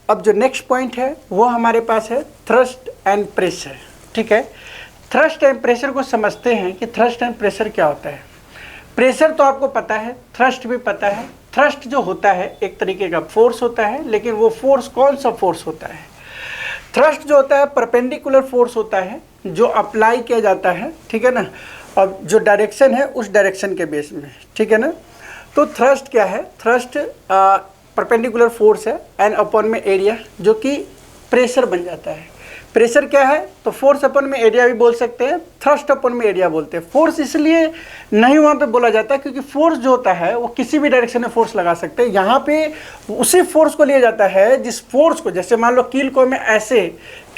अब जो next point है वो हमारे पास है थ्रस्ट एंड प्रेशर। ठीक है, थ्रस्ट एंड प्रेशर को समझते हैं कि थ्रस्ट एंड प्रेशर क्या होता है। प्रेशर तो आपको पता है, थ्रस्ट भी पता है। थ्रस्ट जो होता है एक तरीके का फोर्स होता है, लेकिन वो फोर्स कौन सा फोर्स होता है? थ्रस्ट जो होता है परपेंडिकुलर फोर्स होता है जो अप्लाई किया जाता है, ठीक है ना, और जो डायरेक्शन है उस डायरेक्शन के बेस में, ठीक है ना। तो थ्रस्ट क्या है? थ्रस्ट परपेंडिकुलर फोर्स है एंड अपॉन में एरिया जो कि प्रेशर बन जाता है। प्रेशर क्या है? तो फोर्स अपन में एरिया भी बोल सकते हैं, थ्रस्ट अपन में एरिया बोलते हैं। फोर्स इसलिए नहीं वहाँ पे बोला जाता है क्योंकि फोर्स जो होता है वो किसी भी डायरेक्शन में फोर्स लगा सकते हैं। यहाँ पे उसी फोर्स को लिया जाता है जिस फोर्स को, जैसे मान लो कील को हमें ऐसे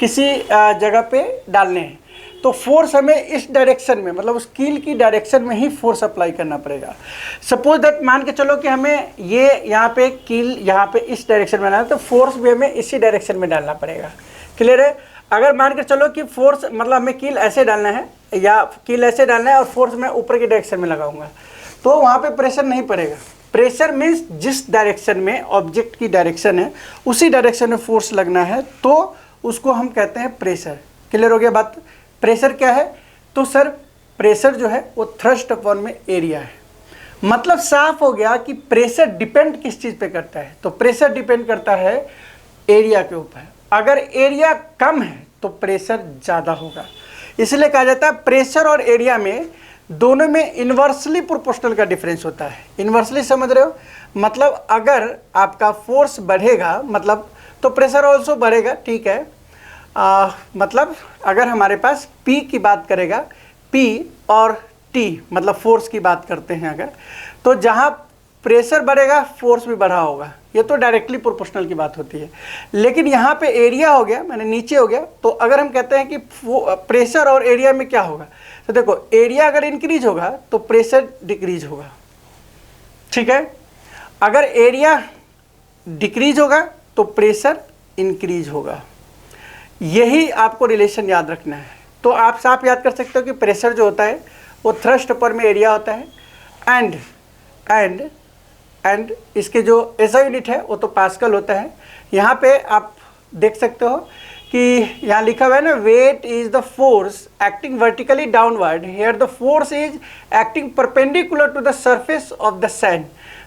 किसी जगह पे डालने हैं तो फोर्स हमें इस डायरेक्शन में, मतलब उस कील की डायरेक्शन में ही फोर्स अप्लाई करना पड़ेगा। सपोज दैट मान के चलो कि हमें ये यहाँ पे कील यहाँ पे इस डायरेक्शन में डालना है तो फोर्स भी हमें इसी डायरेक्शन में डालना पड़ेगा। क्लियर है? अगर मान के चलो कि फोर्स मतलब हमें कील ऐसे डालना है या कील ऐसे डालना है और फोर्स मैं ऊपर की डायरेक्शन में लगाऊंगा तो वहाँ पे प्रेशर नहीं पड़ेगा। प्रेशर मीन्स जिस डायरेक्शन में ऑब्जेक्ट की डायरेक्शन है उसी डायरेक्शन में फोर्स लगना है तो उसको हम कहते हैं प्रेशर। क्लियर हो गया बात? प्रेशर क्या है? तो सर प्रेशर जो है वो थ्रस्ट अपॉन में एरिया है। मतलब साफ हो गया कि प्रेशर डिपेंड किस चीज़ पे करता है? तो प्रेशर डिपेंड करता है एरिया के ऊपर। अगर एरिया कम है तो प्रेशर ज़्यादा होगा। इसलिए कहा जाता है प्रेशर और एरिया में दोनों में इन्वर्सली प्रोपोर्शनल का डिफरेंस होता है। इन्वर्सली समझ रहे हो? मतलब अगर आपका फोर्स बढ़ेगा मतलब तो प्रेशर ऑल्सो बढ़ेगा, ठीक है। मतलब अगर हमारे पास P की बात करेगा, P और T मतलब फोर्स की बात करते हैं अगर, तो जहाँ प्रेशर बढ़ेगा फोर्स भी बढ़ा होगा। ये तो डायरेक्टली प्रोपोर्शनल की बात होती है। लेकिन यहाँ पे एरिया हो गया, मैंने नीचे हो गया, तो अगर हम कहते हैं कि प्रेशर और एरिया में क्या होगा तो देखो एरिया अगर इंक्रीज होगा तो प्रेशर डिक्रीज होगा, ठीक है। अगर एरिया डिक्रीज होगा तो प्रेशर इंक्रीज होगा। यही आपको रिलेशन याद रखना है। तो आप साफ याद कर सकते हो कि प्रेशर जो होता है वो थ्रस्ट पर में एरिया होता है एंड इसके जो ऐसा यूनिट है वो तो पास्कल होता है। यहाँ पे आप देख सकते हो कि यहाँ लिखा हुआ है ना, weight is the force acting vertically downward, here the force is acting perpendicular to the surface of the sand,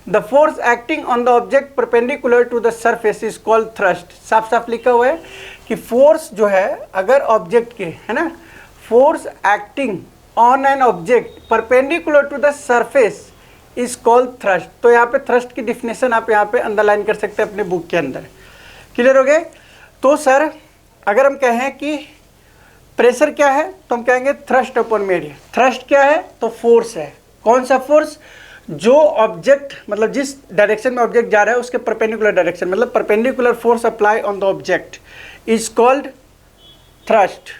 the force acting on the object perpendicular to the surface is called thrust. साफ साफ लिखा हुआ है कि force जो है अगर object के, है ना, force acting on an object perpendicular to the surface is called thrust. तो यहाँ पे थ्रस्ट की डिफिनेशन आप यहाँ पे अंडरलाइन कर सकते हैं अपने बुक के अंदर। क्लियर हो गए? तो सर अगर हम कहें कि प्रेशर क्या है तो हम कहेंगे थ्रस्ट अपॉन में एरिया। थ्रस्ट क्या है? तो फोर्स है। कौन सा फोर्स? जो ऑब्जेक्ट मतलब जिस डायरेक्शन में ऑब्जेक्ट जा रहा है उसके परपेंडिकुलर डायरेक्शन, मतलब perpendicular force apply on the object is called thrust.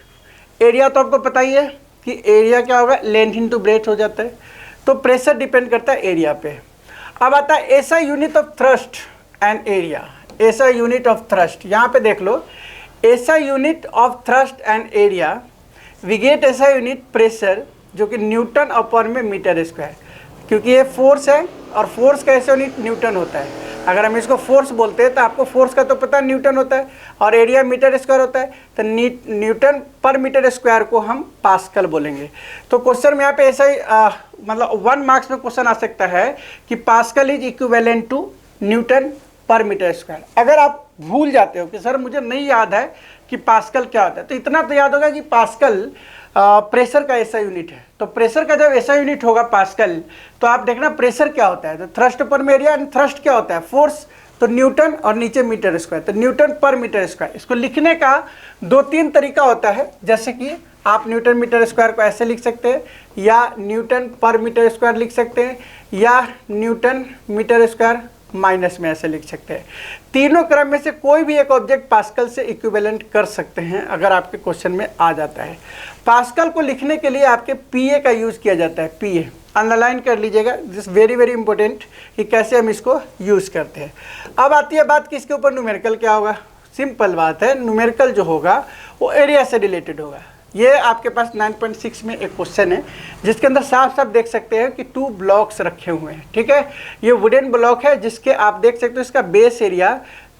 Area तो आपको पता ही है कि एरिया क्या होगा, लेंथ इनटू ब्रेथ हो जाता है। तो प्रेशर डिपेंड करता है एरिया पे। अब आता है SI unit of thrust and area. SI unit of thrust, यहाँ पे देख लो, SI unit of thrust and area we get SI unit pressure जो कि न्यूटन अपॉन में मीटर स्क्वायर, क्योंकि ये फोर्स है और फोर्स का ऐसा यूनिट न्यूटन होता है। अगर हम इसको फोर्स बोलते हैं तो आपको फोर्स का तो पता न्यूटन होता है और एरिया मीटर स्क्वायर होता है, तो न्यूटन पर मीटर स्क्वायर को हम पास्कल बोलेंगे। तो क्वेश्चन में यहाँ पे ऐसा ही मतलब 1 मार्क्स में क्वेश्चन आ सकता है कि pascal is equivalent to newton per metre square. अगर आप भूल जाते हो कि सर मुझे नहीं याद है कि पास्कल क्या होता है, तो इतना तो याद होगा कि पास्कल प्रेशर का ऐसा यूनिट है। तो प्रेशर का जब ऐसा यूनिट होगा पास्कल, तो आप देखना प्रेशर क्या होता है, तो थ्रस्ट पर में एरिया एंड थ्रस्ट क्या होता है, फोर्स, तो न्यूटन और नीचे मीटर स्क्वायर, तो न्यूटन पर मीटर स्क्वायर। इसको लिखने का 2-3 तरीका होता है, जैसे कि आप न्यूटन मीटर स्क्वायर को ऐसे लिख सकते हैं या न्यूटन पर मीटर स्क्वायर लिख सकते हैं या न्यूटन मीटर स्क्वायर माइनस में ऐसे लिख सकते हैं। तीनों क्रम में से कोई भी एक ऑब्जेक्ट पास्कल से इक्विवेलेंट कर सकते हैं अगर आपके क्वेश्चन में आ जाता है। पास्कल को लिखने के लिए आपके पीए का यूज़ किया जाता है। पीए अंडरलाइन कर लीजिएगा, दिस वेरी वेरी इंपॉर्टेंट कि कैसे हम इसको यूज़ करते हैं। अब आती है बात कि इसके ऊपर न्यूमेरिकल क्या होगा। सिंपल बात है, न्यूमेरिकल जो होगा वो एरिया से रिलेटेड होगा। ये आपके पास 9.6 में एक क्वेश्चन है जिसके अंदर साफ साफ देख सकते हैं कि 2 ब्लॉक्स रखे हुए हैं, ठीक है। ये वुडन ब्लॉक है जिसके आप देख सकते हो इसका बेस एरिया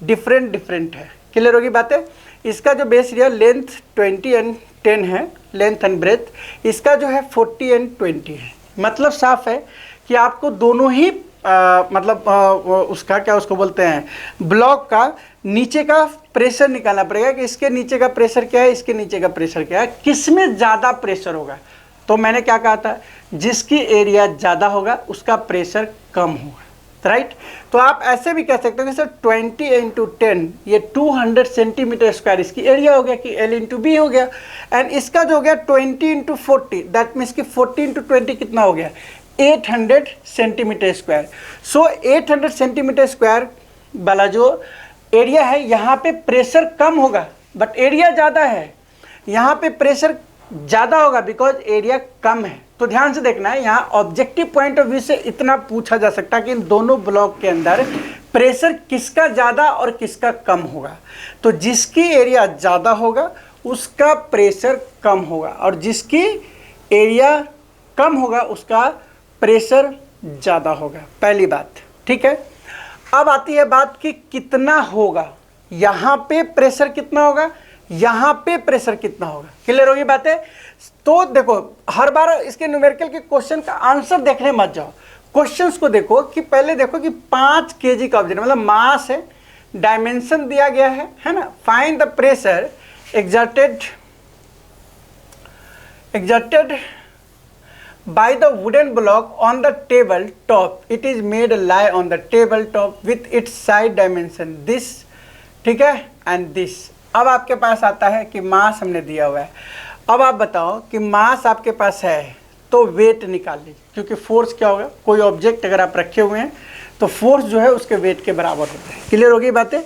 डिफरेंट डिफरेंट है। क्लियर होगी बातें। इसका जो बेस एरिया लेंथ 20 एंड 10 है, लेंथ एंड ब्रेथ। इसका जो है 40 एंड 20 है। मतलब साफ है कि आपको दोनों ही उसका क्या उसको बोलते हैं ब्लॉक का नीचे का प्रेशर निकालना पड़ेगा कि इसके नीचे का प्रेशर क्या है, इसके नीचे का प्रेशर क्या है, किसमें ज़्यादा प्रेशर होगा। तो मैंने क्या कहा था, जिसकी एरिया ज़्यादा होगा उसका प्रेशर कम होगा, राइट। तो आप ऐसे भी कह सकते हो कि सर 20 इंटू 10 ये 200 सेंटीमीटर स्क्वायर इसकी एरिया हो गया कि L इंटू बी हो गया। एंड इसका जो हो गया 20 इंटू 40 दैट मीन्स कि 40 इंटू 20 कितना हो गया 800 सेंटीमीटर स्क्वायर। सो 800 सेंटीमीटर स्क्वायर वाला जो एरिया है यहाँ पे प्रेशर कम होगा बट एरिया ज़्यादा है, यहाँ पे प्रेशर ज़्यादा होगा बिकॉज एरिया कम है। तो ध्यान से देखना है, यहाँ ऑब्जेक्टिव पॉइंट ऑफ व्यू से इतना पूछा जा सकता है कि इन दोनों ब्लॉक के अंदर प्रेशर किसका ज़्यादा और किसका कम होगा। तो जिसकी एरिया ज़्यादा होगा उसका प्रेशर कम होगा और जिसकी एरिया कम होगा उसका प्रेशर ज़्यादा होगा, पहली बात, ठीक है। अब आती है बात कि कितना होगा, यहाँ पे प्रेशर कितना होगा, यहाँ पे प्रेशर कितना होगा। क्लियर होगी बातें। तो देखो हर बार इसके न्यूमेरिकल के क्वेश्चन का आंसर देखने मत जाओ, क्वेश्चंस को देखो कि पहले देखो कि 5 kg का ऑब्जेक्ट मतलब मास है, डायमेंशन दिया गया है ना। Find the pressure exerted by the wooden block on the table top. It is made lie on the table top with its side dimension this, ठीक है, and this. अब आपके पास आता है कि मास हमने दिया हुआ है। अब आप बताओ कि मास आपके पास है तो वेट निकाल लीजिए, क्योंकि फोर्स क्या होगा, कोई ऑब्जेक्ट अगर आप रखे हुए हैं तो फोर्स जो है उसके वेट के बराबर होता है। क्लियर होगी बातें।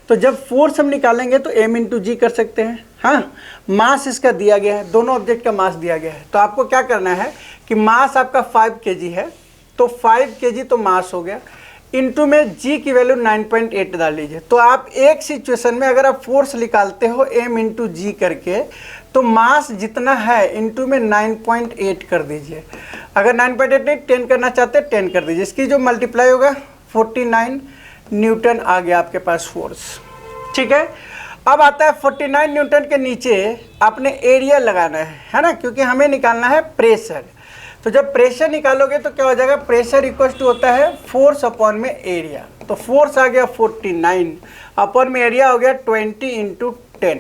तो जब फोर्स हम निकालेंगे तो m इंटू जी कर सकते हैं। हाँ, मास इसका दिया गया है, दोनों ऑब्जेक्ट का मास दिया गया है। तो आपको क्या करना है कि मास आपका 5 kg है तो 5 kg तो मास हो गया, इंटू में g की वैल्यू 9.8 डाल लीजिए। तो आप एक सिचुएशन में अगर आप फोर्स निकालते हो m इंटू जी करके तो मास जितना है इंटू में 9.8 कर दीजिए। अगर 9.8 नहीं 10 करना चाहते हैं 10 कर दीजिए। इसकी जो मल्टीप्लाई होगा 49 न्यूटन आ गया आपके पास फोर्स, ठीक है। अब आता है 49 न्यूटन के नीचे आपने एरिया लगाना है ना, क्योंकि हमें निकालना है प्रेशर। तो जब प्रेशर निकालोगे तो क्या हो जाएगा, प्रेशर इक्वल टू होता है फोर्स अपॉन में एरिया। तो फोर्स आ गया 49 अपॉन में एरिया हो गया 20 इंटू 10।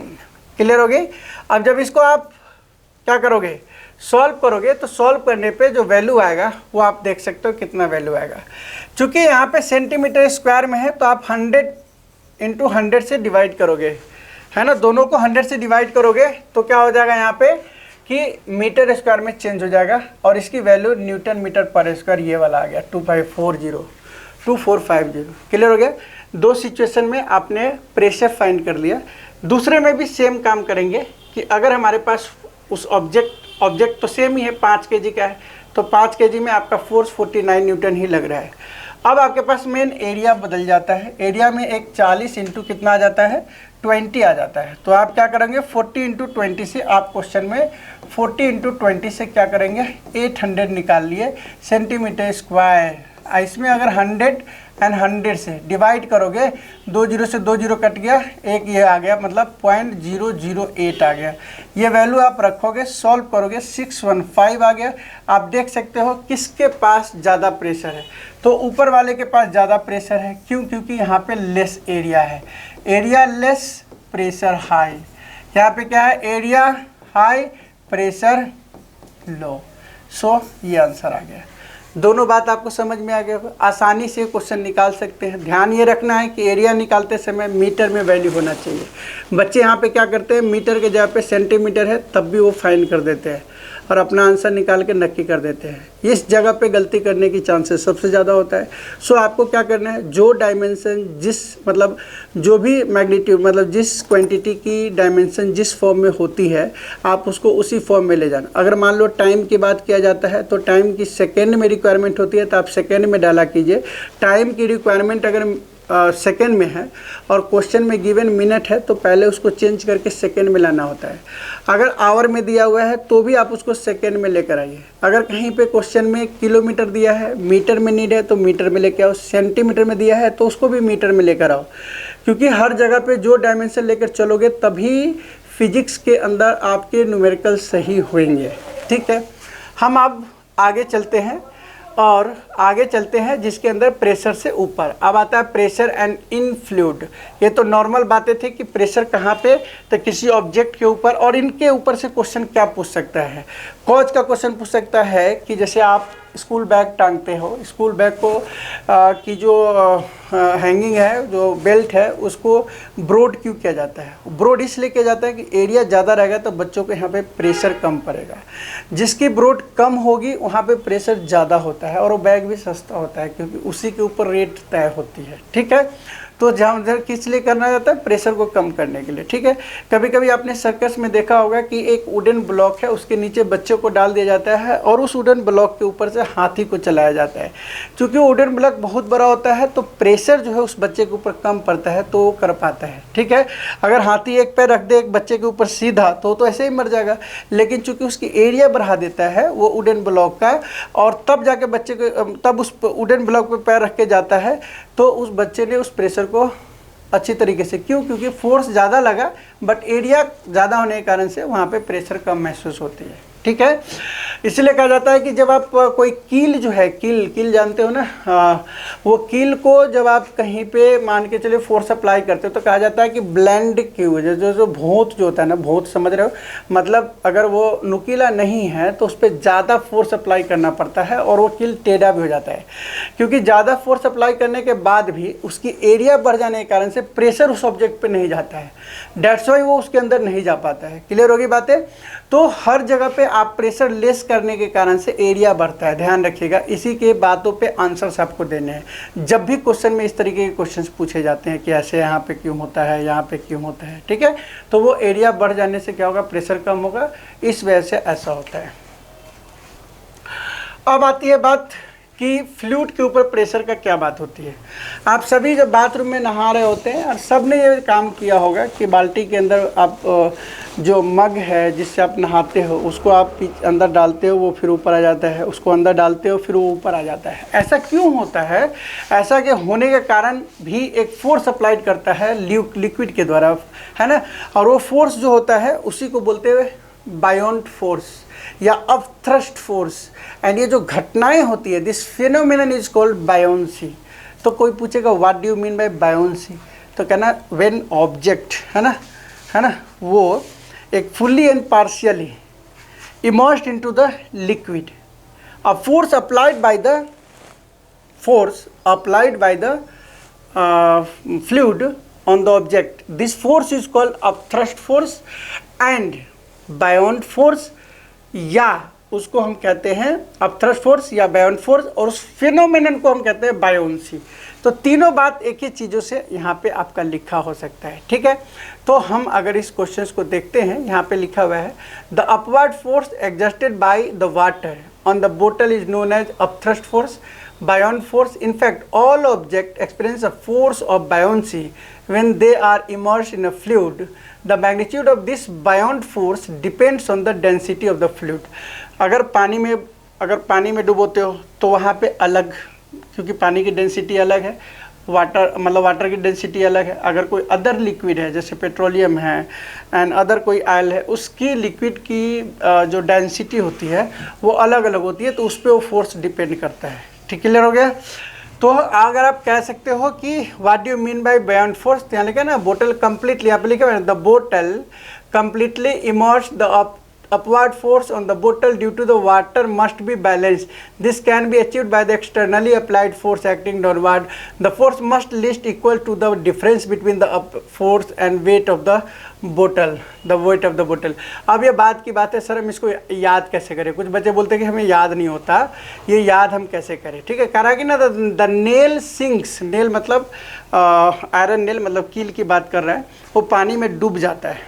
क्लियर हो गई। अब जब इसको आप क्या करोगे, सॉल्व करोगे तो सॉल्व करने पे जो वैल्यू आएगा वो आप देख सकते हो कितना वैल्यू आएगा। चूँकि यहाँ पे सेंटीमीटर स्क्वायर में है तो आप 100 इंटू 100 से डिवाइड करोगे, है ना। दोनों को 100 से डिवाइड करोगे तो क्या हो जाएगा यहाँ पे कि मीटर स्क्वायर में चेंज हो जाएगा और इसकी वैल्यू न्यूटन मीटर पर स्क्वायर ये वाला आ गया 2450। क्लियर हो गया। दो सिचुएशन में आपने प्रेशर फाइंड कर लिया। दूसरे में भी सेम काम करेंगे कि अगर हमारे पास उस ऑब्जेक्ट तो सेम ही है 5 kg का है तो 5 kg में आपका फोर्स 49 न्यूटन ही लग रहा है। अब आपके पास मेन एरिया बदल जाता है, एरिया में एक 40 इंटू कितना आ जाता है 20 आ जाता है। तो आप क्या करेंगे 40 इंटू 20 से आप क्वेश्चन में 40 इंटू 20 से क्या करेंगे 800 निकाल लिए सेंटीमीटर स्क्वायर। इसमें अगर 100 एंड 100 से डिवाइड करोगे 2 0 से 2 0 कट गया, एक ये आ गया मतलब 0.008 आ गया। ये वैल्यू आप रखोगे सॉल्व करोगे 615 आ गया। आप देख सकते हो किसके पास ज़्यादा प्रेशर है, तो ऊपर वाले के पास ज़्यादा प्रेशर है। क्यों, क्योंकि यहाँ पे लेस एरिया है, एरिया लेस प्रेशर हाई। यहाँ पे क्या है एरिया हाई प्रेशर लो। सो ये आंसर आ गया। दोनों बात आपको समझ में आ गया होगा, आसानी से क्वेश्चन निकाल सकते हैं। ध्यान ये रखना है कि एरिया निकालते समय मीटर में वैल्यू होना चाहिए। बच्चे यहाँ पे क्या करते हैं मीटर के जगह पे सेंटीमीटर है तब भी वो फाइन कर देते हैं और अपना आंसर निकाल के नक्की कर देते हैं। इस जगह पे गलती करने की चांसेस सबसे ज़्यादा होता है। सो आपको क्या करना है, जो डायमेंशन जिस मतलब जो भी मैग्नीट्यूड मतलब जिस क्वांटिटी की डायमेंशन जिस फॉर्म में होती है आप उसको उसी फॉर्म में ले जाना। अगर मान लो टाइम की बात किया जाता है तो टाइम की सेकेंड में रिक्वायरमेंट होती है तो आप सेकेंड में डाला कीजिए। टाइम की रिक्वायरमेंट अगर सेकेंड में है और क्वेश्चन में गिवन मिनट है तो पहले उसको चेंज करके सेकेंड में लाना होता है। अगर आवर में दिया हुआ है तो भी आप उसको सेकेंड में लेकर आइए। अगर कहीं पे क्वेश्चन में किलोमीटर दिया है, मीटर में नीड है तो मीटर में लेकर आओ, सेंटीमीटर में दिया है तो उसको भी मीटर में लेकर आओ, क्योंकि हर जगह पे जो डायमेंशन लेकर चलोगे तभी फिजिक्स के अंदर आपके न्यूमेरिकल सही होंगे। ठीक है, हम अब आगे चलते हैं और आगे चलते हैं जिसके अंदर प्रेशर से ऊपर अब आता है प्रेशर एंड इन फ्लूइड। ये तो नॉर्मल बातें थी कि प्रेशर कहाँ पे, तो किसी ऑब्जेक्ट के ऊपर, और इनके ऊपर से क्वेश्चन क्या पूछ सकता है। कॉज का क्वेश्चन पूछ सकता है कि जैसे आप स्कूल बैग टांगते हो, स्कूल बैग को की जो हैंगिंग है, जो बेल्ट है, उसको ब्रॉड क्यों किया जाता है। ब्रॉड इसलिए किया जाता है कि एरिया ज़्यादा रहेगा तो बच्चों को यहाँ पे प्रेशर कम पड़ेगा। जिसकी ब्रॉड कम होगी वहाँ पे प्रेशर ज़्यादा होता है और वो बैग भी सस्ता होता है क्योंकि उसी के ऊपर रेट तय होती है। ठीक है, तो जहाँ उधर किस लिए करना जाता है, प्रेशर को कम करने के लिए। ठीक है, कभी कभी आपने सर्कस में देखा होगा कि एक वुडन ब्लॉक है, उसके नीचे बच्चों को डाल दिया जाता है और उस वुडन ब्लॉक के ऊपर से हाथी को चलाया जाता है। क्योंकि वुडन ब्लॉक बहुत बड़ा होता है तो प्रेशर जो है उस बच्चे के ऊपर कम पड़ता है तो वो कर पाता है। ठीक है, अगर हाथी एक पैर रख दे एक बच्चे के ऊपर सीधा तो ऐसे ही मर जाएगा, लेकिन चूंकि उसकी एरिया बढ़ा देता है वो वुडन ब्लॉक का, और तब जाके बच्चे को, तब उस वुडन ब्लॉक पे पैर रख के जाता है तो उस बच्चे ने उस प्रेशर को अच्छी तरीके से, क्योंकि फोर्स ज़्यादा लगा बट एरिया ज़्यादा होने के कारण से वहाँ पे प्रेशर कम महसूस होती है। ठीक है, इसलिए कहा जाता है कि जब आप कोई कील जो है, कील जानते हो ना, वो कील को जब आप कहीं पे मान के चलिए फोर्स अप्लाई करते हो तो कहा जाता है कि ब्लेंड की वजह जो भोंत जो होता है ना, भोंत समझ रहे हो, मतलब अगर वो नुकीला नहीं है तो उस पर ज़्यादा फोर्स अप्लाई करना पड़ता है और वो कील टेढ़ा भी हो जाता है, क्योंकि ज़्यादा फोर्स अप्लाई करने के बाद भी उसकी एरिया बढ़ जाने के कारण से प्रेशर उस ऑब्जेक्ट पे नहीं जाता है, डेट्स वाई वो उसके अंदर नहीं जा पाता है। क्लियर होगी बातें। तो हर जगह पे आप प्रेशर लेस करने के कारण से एरिया बढ़ता है, ध्यान रखिएगा। इसी के बातों पे आंसर्स आपको देने हैं जब भी क्वेश्चन में इस तरीके के क्वेश्चंस पूछे जाते हैं कि ऐसे यहाँ पे क्यों होता है, यहाँ पे क्यों होता है। ठीक है, तो वो एरिया बढ़ जाने से क्या होगा, प्रेशर कम होगा, इस वजह से ऐसा होता है। अब आती है बात कि फ्लूइड के ऊपर प्रेशर का क्या बात होती है। आप सभी जब बाथरूम में नहा रहे होते हैं और सब ने ये काम किया होगा कि बाल्टी के अंदर आप जो मग है जिससे आप नहाते हो उसको आप अंदर डालते हो, वो फिर ऊपर आ जाता है, उसको अंदर डालते हो फिर वो ऊपर आ जाता है। ऐसा क्यों होता है? ऐसा के होने के कारण भी एक फोर्स अप्लाइड करता है लिक्विड के द्वारा, है ना, और वो फोर्स जो होता है उसी को बोलते हैं बायोंट फोर्स या अपथ्रस्ट फोर्स। एंड ये जो घटनाएं होती है, this phenomenon is called buoyancy. तो कोई पूछेगा what do you mean by buoyancy, तो कहना व्हेन ऑब्जेक्ट, है ना, वो एक fully and partially immersed into the liquid, a force applied by the fluid on the object. This force is called upthrust force and buoyant force, या उसको हम कहते हैं अपथ्रस्ट फोर्स या बायोंट फोर्स, और उस फिनोमेनन को हम कहते हैं बायोंसी। तो तीनों बात एक ही चीज़ों से यहाँ पे आपका लिखा हो सकता है। ठीक है, तो हम अगर इस क्वेश्चन को देखते हैं, यहाँ पे लिखा हुआ है the upward force exhausted by the water on the bottle is known as upthrust force, buoyant force. In fact, all objects experience a force of buoyancy when they are immersed in a fluid. The magnitude of this buoyant force depends on the density of the fluid. अगर पानी में डुबोते हो तो वहाँ पे अलग, क्योंकि पानी की डेंसिटी अलग है, वाटर की डेंसिटी अलग है। अगर कोई अदर लिक्विड है जैसे पेट्रोलियम है एंड अदर कोई ऑयल है, उसकी लिक्विड की जो डेंसिटी होती है वो अलग अलग होती है, तो उस पर वो फोर्स डिपेंड करता है। ठीक, क्लियर हो गया। तो अगर आप कह सकते हो कि what do you mean bye बायोंट force, तो यहाँ लिखा ना बोटल कंप्लीटली, यहाँ पे लिखा है the bottle completely immersed, the upward force on the bottle due to the water must be balanced. This can be achieved by the externally applied force acting downward. The force must least equal to the difference between the up force and weight of the bottle, the weight of the bottle. अब ये बात की बात है, sir हम इसको याद कैसे करें? कुछ बच्चे बोलते हैं कि हमें याद नहीं होता, ये याद हम कैसे करें? ठीक है, करा कि ना, द नेल सिंक्स, नेल मतलब आयरन नेल मतलब कील की बात कर रहा है, वो पानी में डूब जाता है,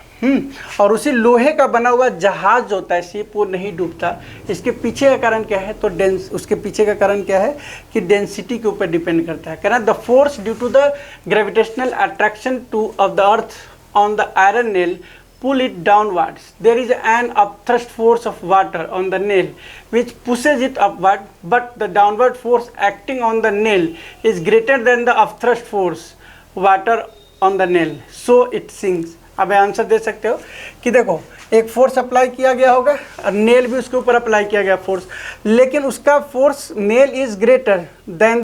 और उसी लोहे का बना हुआ जहाज जो होता है शिप, वो नहीं डूबता। इसके पीछे का कारण क्या है? तो उसके पीछे का कारण क्या है कि डेंसिटी के ऊपर डिपेंड करता है। कहना the force due to the gravitational attraction of the earth on the iron nail pull it downwards. There is an upthrust force of water on the nail which pushes it upward, but the downward force acting on the nail is greater than the upthrust force water on the nail, so it sinks. अब answer दे सकते हो कि देखो एक force apply किया गया होगा और नेल भी उसके ऊपर अप्लाई किया गया फोर्स, लेकिन उसका force nail is greater than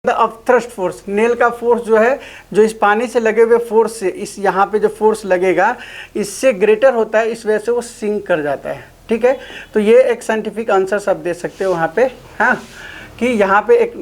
the upthrust force. Nail का फोर्स जो है, जो इस पानी से लगे हुए फोर्स से इस यहाँ पे जो फोर्स लगेगा इससे ग्रेटर होता है, इस वजह से वो सिंक कर जाता है। ठीक है, तो ये एक साइंटिफिक आंसर सब दे सकते हो वहाँ पे, हाँ, कि यहाँ पे एक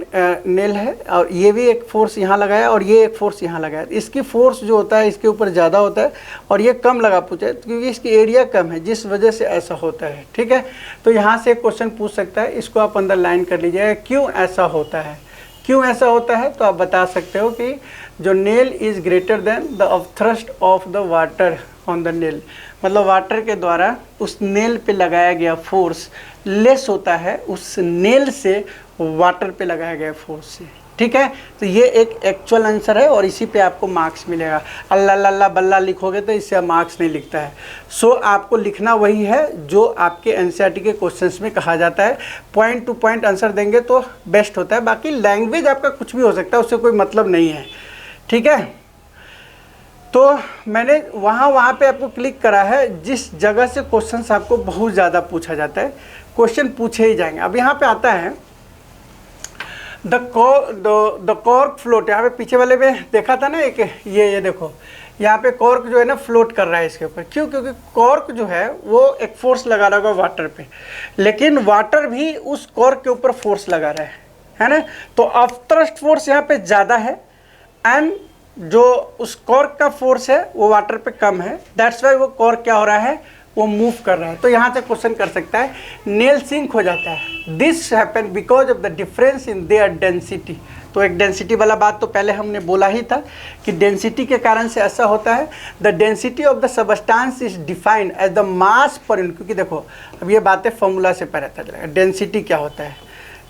नेल है और ये भी एक फोर्स यहाँ लगाया और ये एक फोर्स यहाँ लगाया। इसकी फोर्स जो होता है इसके ऊपर ज़्यादा होता है और ये कम लगा पूछा है क्योंकि इसकी एरिया कम है, जिस वजह से ऐसा होता है। ठीक है, तो यहाँ से एक क्वेश्चन पूछ सकता है, इसको आप अंदर लाइन कर लीजिएगा, क्यों ऐसा होता है। क्यों ऐसा होता है तो आप बता सकते हो कि जो nail is greater than the upthrust of the water on the nail, मतलब वाटर के द्वारा उस नेल पे लगाया गया फोर्स लेस होता है उस नेल से वाटर पे लगाया गया फोर्स से। ठीक है, तो ये एक एक्चुअल आंसर है और इसी पे आपको मार्क्स मिलेगा। अल्लाह लल्ला बल्ला लिखोगे तो इससे मार्क्स नहीं लिखता है। सो आपको लिखना वही है जो आपके एनसीईआरटी के क्वेश्चंस में कहा जाता है। पॉइंट टू पॉइंट आंसर देंगे तो बेस्ट होता है, बाकी लैंग्वेज आपका कुछ भी हो सकता है, उससे कोई मतलब नहीं है। ठीक है, तो मैंने वहाँ पे आपको क्लिक करा है जिस जगह से क्वेश्चंस आपको बहुत ज़्यादा पूछा जाता है, क्वेश्चन पूछे ही जाएंगे। अब यहाँ पे आता है द कॉर्क फ्लोट। यहाँ पे पीछे वाले में देखा था ना एक, ये देखो यहाँ पे कॉर्क जो है ना फ्लोट कर रहा है इसके ऊपर। क्यों? क्योंकि कॉर्क जो है वो एक फोर्स लगा रहा होगा वाटर पे, लेकिन वाटर भी उस कॉर्क के ऊपर फोर्स लगा रहा है ना। तो अपथ्रस्ट फोर्स यहाँ पे ज़्यादा है एंड जो उस कॉर्क का फोर्स है वो वाटर पे कम है, दैट्स वाई वो कॉर्क क्या हो रहा है, वो मूव कर रहा है। तो यहाँ से क्वेश्चन कर सकता है नेल सिंक हो जाता है। This happen because of the difference in their density. तो एक डेंसिटी वाला बात तो पहले हमने बोला ही था कि डेंसिटी के कारण से ऐसा होता है। The density of the substance is defined as the mass per unit. क्योंकि देखो अब ये बातें फॉर्मूला से पता चलेगा डेंसिटी क्या होता है।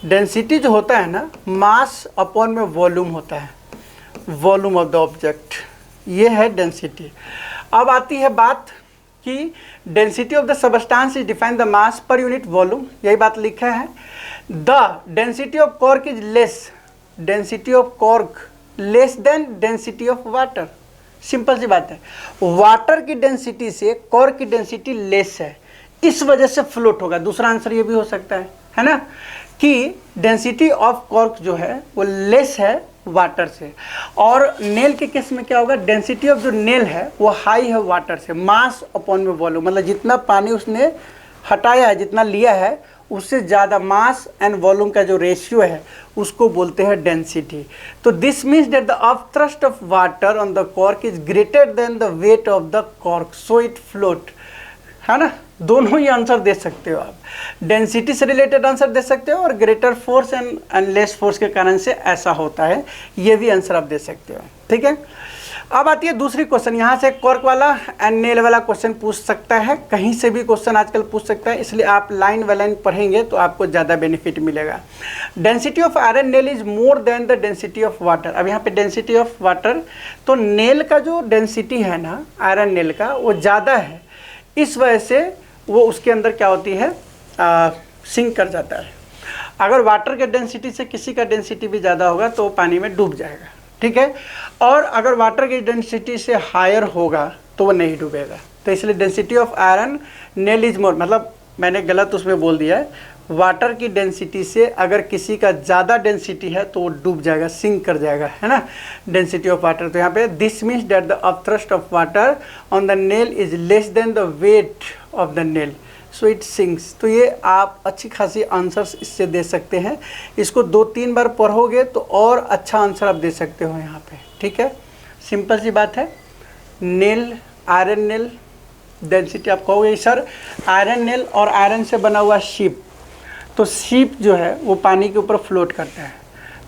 डेंसिटी जो होता है ना, मास अपॉन में वॉल्यूम होता है, वॉल्यूम ऑफ द ऑब्जेक्ट, ये है डेंसिटी। अब आती है बात कि density of the substance is define the mass per unit volume, यही बात लिखा है। The density of cork is less, density of cork less than density of water. Simple सी बात है, वाटर की डेंसिटी से कॉर्क की डेंसिटी लेस है, इस वजह से फ्लोट होगा। दूसरा आंसर ये भी हो सकता है ना, कि डेंसिटी ऑफ कॉर्क जो है वो लेस है वाटर से। और नेल के केस में क्या होगा, डेंसिटी ऑफ जो नेल है वो हाई है वाटर से, मास अपॉन में वॉल्यूम, मतलब जितना पानी उसने हटाया है, जितना लिया है, उससे ज़्यादा मास एंड वॉल्यूम का जो रेशियो है उसको बोलते हैं डेंसिटी। तो this means that the upthrust of water on the cork is greater than the weight of the cork, so it float, है ना। दोनों ही आंसर दे सकते हो आप, डेंसिटी से रिलेटेड आंसर दे सकते हो और greater force and less force के कारण से ऐसा होता है, ये भी आंसर आप दे सकते हो। ठीक है, अब आती है दूसरी क्वेश्चन। यहाँ से कॉर्क वाला एंड नेल वाला क्वेश्चन पूछ सकता है, कहीं से भी क्वेश्चन आजकल पूछ सकता है, इसलिए आप लाइन बाय लाइन पढ़ेंगे तो आपको ज़्यादा बेनिफिट मिलेगा। Density of iron nail is more than the density of water. अब यहाँ पे डेंसिटी ऑफ वाटर, तो नेल का जो डेंसिटी है ना आयरन नेल का, वो ज़्यादा है, इस वजह से वो उसके अंदर क्या होती है, सिंक कर जाता है। अगर वाटर के डेंसिटी से किसी का डेंसिटी भी ज़्यादा होगा तो पानी में डूब जाएगा। ठीक है, और अगर वाटर की डेंसिटी से हायर होगा तो वो नहीं डूबेगा। तो इसलिए density of iron nail is more, मतलब मैंने गलत उसमें बोल दिया है, वाटर की डेंसिटी से अगर किसी का ज़्यादा डेंसिटी है तो वो डूब जाएगा, सिंक कर जाएगा, है ना, डेंसिटी ऑफ वाटर। तो यहाँ पे this means that the upthrust of water on the nail is less than the weight of the nail, so it sinks. तो ये आप अच्छी खासी आंसर्स इससे दे सकते हैं। इसको 2-3 बार पढ़ोगे तो और अच्छा आंसर आप दे सकते हो यहाँ पे। ठीक है, सिंपल सी बात है। नेल, आयरन नेल, डेंसिटी आप कहोगे सर आयरन नेल और आयरन से बना हुआ शिप, तो शिप जो है वो पानी के ऊपर फ्लोट करता है।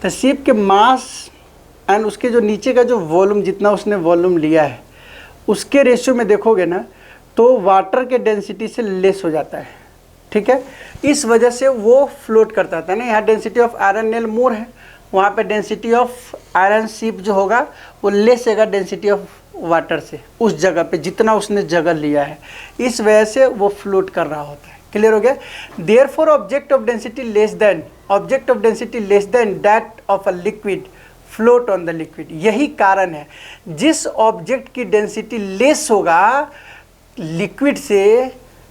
तो शिप के मास एंड उसके जो नीचे का जो वॉल्यूम, जितना उसने वॉल्यूम लिया है, उसके रेशियो में देखोगे ना तो वाटर के डेंसिटी से लेस हो जाता है, ठीक है। इस वजह से वो फ्लोट करता था ना। यहाँ डेंसिटी ऑफ आयरन नेल मोर है, वहाँ पे डेंसिटी ऑफ आयरन शिप जो होगा वो लेस होगा डेंसिटी ऑफ वाटर से, उस जगह पे जितना उसने जगह लिया है, इस वजह से वो फ्लोट कर रहा होता है। क्लियर हो गया। Therefore object of density less than that of a liquid float on the liquid. यही कारण है, जिस ऑब्जेक्ट की डेंसिटी लेस होगा लिक्विड से,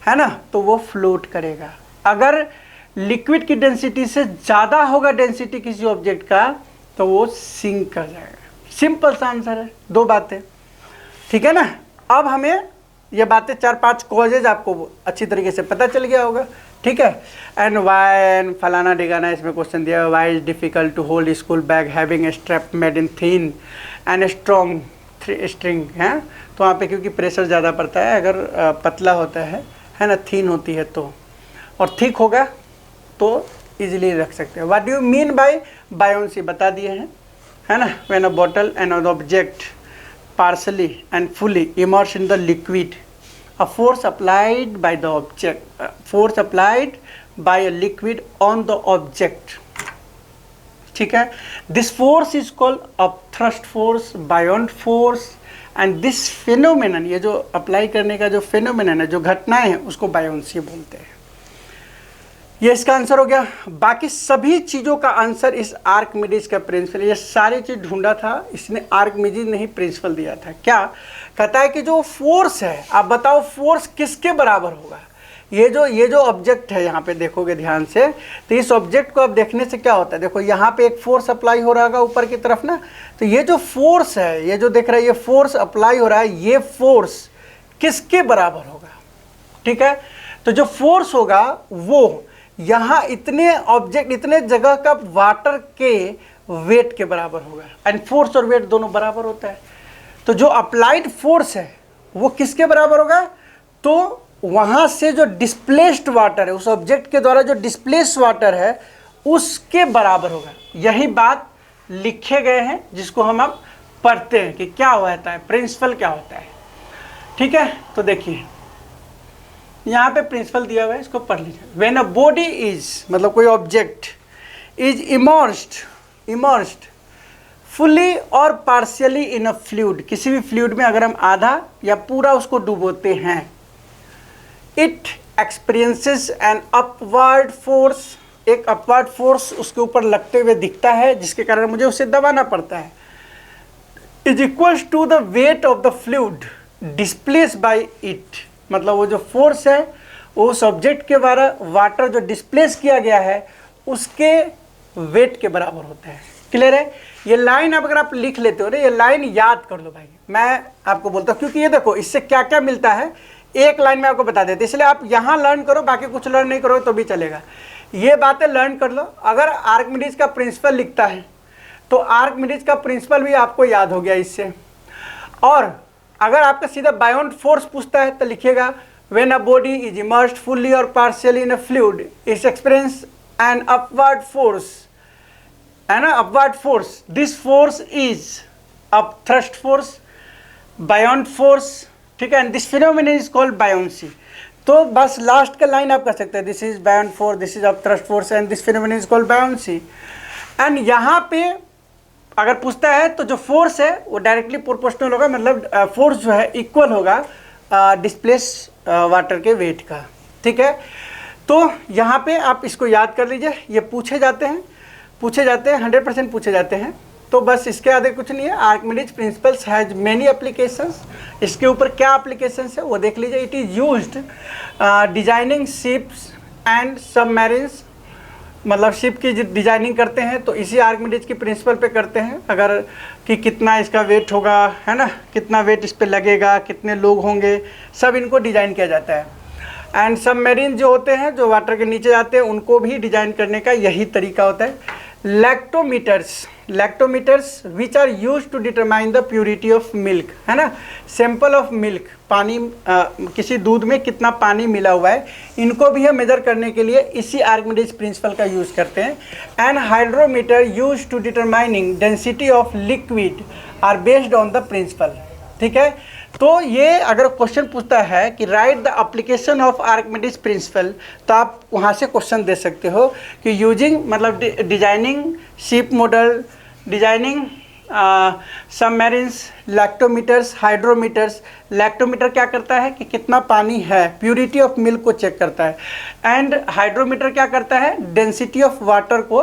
है ना, तो वो फ्लोट करेगा। अगर लिक्विड की डेंसिटी से ज़्यादा होगा डेंसिटी किसी ऑब्जेक्ट का, तो वो सिंक कर जाएगा। सिंपल सा आंसर है, दो बातें, ठीक है ना। अब हमें ये बातें 4-5 कॉजेज आपको अच्छी तरीके से पता चल गया होगा, ठीक है। एंड वाई फलाना डिगाना इसमें क्वेश्चन दिया है, why is difficult to hold school bag having a strap made in thin and strong string, है। तो वहाँ पे क्योंकि प्रेशर ज़्यादा पड़ता है, अगर पतला होता है ना, थीन होती है तो, और थिक होगा तो इजीली रख सकते हैं। What do you mean bye buoyancy बता दिए हैं, है ना। When a bottle and an object partially and fully immersed in the liquid, a force applied by the object, force applied by a liquid on the object, ठीक है। This force is called upthrust force, buoyant force, and this phenomenon, ये जो apply करने का जो phenomenon है, जो घटनाएं हैं, उसको बायोन्सी बोलते हैं। ये इसका आंसर हो गया। बाकी सभी चीज़ों का आंसर इस आर्किमिडीज का प्रिंसिपल, ये सारी चीज़ ढूंढा था इसने, आर्किमिडीज ने ही प्रिंसिपल दिया था। क्या कहता है कि जो फोर्स है, आप बताओ फोर्स किसके बराबर होगा। ये जो ऑब्जेक्ट है, यहाँ पे देखोगे ध्यान से, तो इस ऑब्जेक्ट को आप देखने से क्या होता है, देखो यहाँ पे एक फोर्स अप्लाई हो रहा होगा ऊपर की तरफ ना, तो ये जो फोर्स है, ये जो देख रहा है, ये फोर्स अप्लाई हो रहा है, ये फोर्स किसके बराबर होगा, ठीक है। तो जो फोर्स होगा वो यहाँ इतने ऑब्जेक्ट, इतने जगह का वाटर के वेट के बराबर होगा। एंड फोर्स और वेट दोनों बराबर होता है, तो जो अप्लाइड फोर्स है वो किसके बराबर होगा, तो वहाँ से जो डिस्प्लेस्ड वाटर है, उस ऑब्जेक्ट के द्वारा जो डिस्प्लेस्ड वाटर है उसके बराबर होगा। यही बात लिखे गए हैं, जिसको हम अब पढ़ते हैं कि क्या होता है, प्रिंसिपल क्या होता है, ठीक है। तो देखिए यहाँ पे प्रिंसिपल दिया हुआ है, इसको पढ़ लीजिए। व्हेन अ बॉडी इज, मतलब कोई ऑब्जेक्ट इज इमर्स्ड फुली और पार्शियली इन अ फ्लूइड, किसी भी फ्लूइड में अगर हम आधा या पूरा उसको डुबोते हैं, it experiences N upward force, एक अपवर्ड फोर्स उसके ऊपर लगते हुए दिखता है, जिसके कारण मुझे उसे दबाना पड़ता है, is equals to the weight of the fluid displace by it. मतलब वो जो फोर्स है वो उस ऑब्जेक्ट के द्वारा वाटर जो डिस्प्लेस किया गया है उसके वेट के बराबर होता है। क्लियर है। ये लाइन अब अगर आप लिख लेते हो ना, ये लाइन याद कर लो भाई, मैं आपको बोलता हूँ, क्योंकि ये देखो इससे क्या क्या मिलता है, एक लाइन में आपको बता देते, इसलिए आप यहाँ लर्न करो, बाकी कुछ लर्न नहीं करो तो भी चलेगा। ये बातें लर्न कर लो। अगर आर्किमिडीज का प्रिंसिपल लिखता है तो आर्किमिडीज का प्रिंसिपल भी आपको याद हो गया इससे। और अगर आपका सीधा बायोन्ट फोर्स पूछता है तो लिखिएगा when a body is immersed fully और partially in a fluid it's experience an upward force, है ना, upward force, this force is upthrust force, buoyant force, ठीक है, and this phenomenon is called buoyancy. तो बस लास्ट का line आप कर सकते हैं, this is buoyant force, this is upthrust force and this phenomenon is called buoyancy. And यहाँ पे अगर पूछता है तो जो फोर्स है वो डायरेक्टली प्रोपोर्शनल होगा, मतलब फोर्स जो है इक्वल होगा डिस्प्लेस वाटर के वेट का, ठीक है। तो यहाँ पे आप इसको याद कर लीजिए, ये पूछे जाते हैं 100% पूछे जाते हैं। तो बस इसके आगे कुछ नहीं है। Archimedes principles has many applications, इसके ऊपर क्या एप्लीकेशंस है वो देख लीजिए। It is used designing ships and submarines, मतलब शिप की डिजाइनिंग करते हैं तो इसी आर्किमिडीज की प्रिंसिपल पे करते हैं, अगर कि कितना इसका वेट होगा, है ना, कितना वेट इस पे लगेगा, कितने लोग होंगे, सब इनको डिजाइन किया जाता है। एंड सबमरीन जो होते हैं, जो वाटर के नीचे जाते हैं, उनको भी डिजाइन करने का यही तरीका होता है। Lactometers which are use to determine the purity of milk, है ना, सैंपल ऑफ मिल्क, पानी किसी दूध में कितना पानी मिला हुआ है, इनको भी हम मेजर करने के लिए इसी आर्किमिडीज प्रिंसिपल का यूज़ करते हैं। And hydrometer use to determining density of liquid are based on the principle, ठीक है। तो ये अगर क्वेश्चन पूछता है कि write the application of Archimedes principle, तो आप वहाँ से क्वेश्चन दे सकते हो कि यूजिंग मतलब designing ship model, designing submarines, lactometers, hydrometers. Lactometer क्या करता है कि कितना पानी है, प्यूरिटी ऑफ मिल्क को चेक करता है। एंड हाइड्रोमीटर क्या करता है, डेंसिटी ऑफ वाटर को,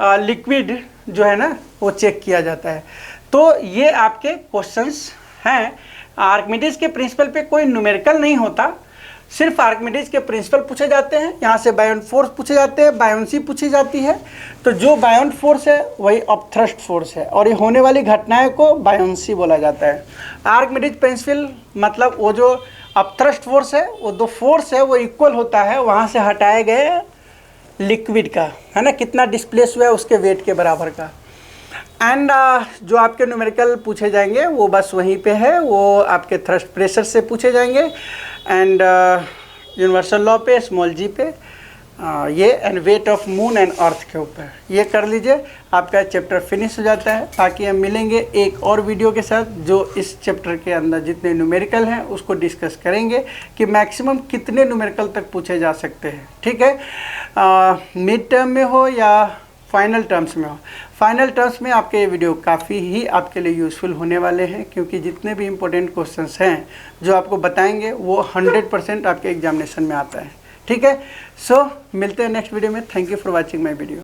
लिक्विड जो है ना वो चेक किया जाता है। तो ये आपके क्वेश्चंस हैं। आर्किमिडीज के प्रिंसिपल पे कोई न्यूमेरिकल नहीं होता, सिर्फ आर्किमिडीज के प्रिंसिपल पूछे जाते हैं। यहाँ से बायोन फोर्स पूछे जाते हैं, बायोन्सी पूछी जाती है। तो जो बायोन फोर्स है वही अपथ्रस्ट फोर्स है, और ये होने वाली घटनाएं को बायोन्सी बोला जाता है। आर्किमिडीज प्रिंसिपल मतलब वो जो अपथ्रस्ट फोर्स है, वो दो फोर्स है वो इक्वल होता है वहाँ से हटाए गए लिक्विड का, है ना, कितना डिस्प्लेस हुआ है उसके वेट के बराबर का। एंड जो आपके न्यूमेरिकल पूछे जाएंगे वो बस वहीं पे है, वो आपके थ्रस्ट प्रेशर से पूछे जाएंगे। एंड यूनिवर्सल लॉ पे, स्मॉल जी पे, ये and weight of moon and earth के ऊपर ये कर लीजिए, आपका चैप्टर फिनिश हो जाता है। बाकी हम मिलेंगे एक और वीडियो के साथ जो इस चैप्टर के अंदर जितने न्यूमेरिकल हैं उसको डिस्कस करेंगे कि मैक्सिमम कितने न्यूमेरिकल तक पूछे जा सकते हैं। ठीक है, मिड टर्म में हो या फाइनल टर्म्स में हो। फाइनल टर्म्स में आपके ये वीडियो काफ़ी ही आपके लिए यूज़फुल होने वाले हैं, क्योंकि जितने भी इम्पोर्टेंट क्वेश्चंस हैं जो आपको बताएंगे वो 100% आपके एग्जामिनेशन में आता है। ठीक है, सो मिलते हैं नेक्स्ट वीडियो में। Thank you for watching my video.